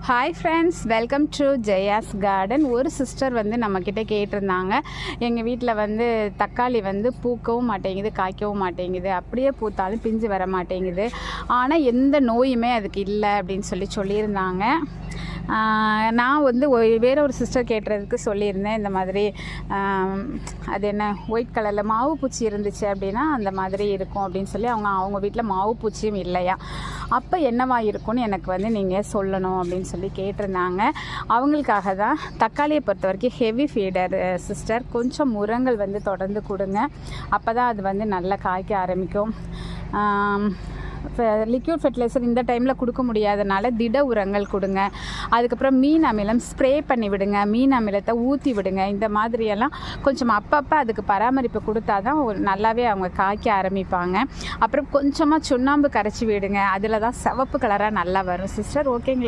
Hi friends, welcome to Jaya's garden. ஒரு sister வந்து நம்மக்கிட்ட கேட்டிருந்தாங்க, எங்கள் வீட்டில் வந்து தக்காளி வந்து பூக்கவும் மாட்டேங்குது, காய்க்கவும் மாட்டேங்குது, அப்படியே பூத்தாலும் பிஞ்சு வர மாட்டேங்குது, ஆனால் எந்த நோயுமே அதுக்கு இல்லை அப்படின்னு சொல்லியிருந்தாங்க. நான் வந்து வேறு ஒரு சிஸ்டர் கேட்டுறதுக்கு சொல்லியிருந்தேன், இந்த மாதிரி அது என்ன ஒயிட் கலரில் மாவு பூச்சி இருந்துச்சு அப்படின்னா அந்த மாதிரி இருக்கும் அப்படின்னு சொல்லி அவங்க வீட்டில் மாவு பூச்சியும் இல்லையா, அப்போ என்னவா இருக்கும்னு எனக்கு வந்து நீங்கள் சொல்லணும் அப்படின்னு சொல்லி கேட்டிருந்தாங்க. அவங்களுக்காக தான் தக்காளியை பொறுத்த வரைக்கும் ஹெவி ஃபீடர் சிஸ்டர், கொஞ்சம் உரங்கள் வந்து தொடர்ந்து கொடுங்க, அப்போ தான் அது வந்து நல்லா காய்க்க ஆரம்பிக்கும். லிக்யூட் ஃபெர்டிலைசர் இந்த டைமில் கொடுக்க முடியாதனால திட உரங்கள் கொடுங்க. அதுக்கப்புறம் மீன் அமிலம் ஸ்ப்ரே பண்ணி விடுங்க, மீன் அமிலத்தை ஊற்றி விடுங்க. இந்த மாதிரியெல்லாம் கொஞ்சம் அப்பப்போ அதுக்கு பராமரிப்பு கொடுத்தா தான் நல்லாவே அவங்க காய்க்க ஆரம்பிப்பாங்க. அப்புறம் கொஞ்சமாக சுண்ணாம்பு கரைச்சி விடுங்க, அதில் தான் சிவப்பு கலராக நல்லா வரும் சிஸ்டர். ஓகேங்களா?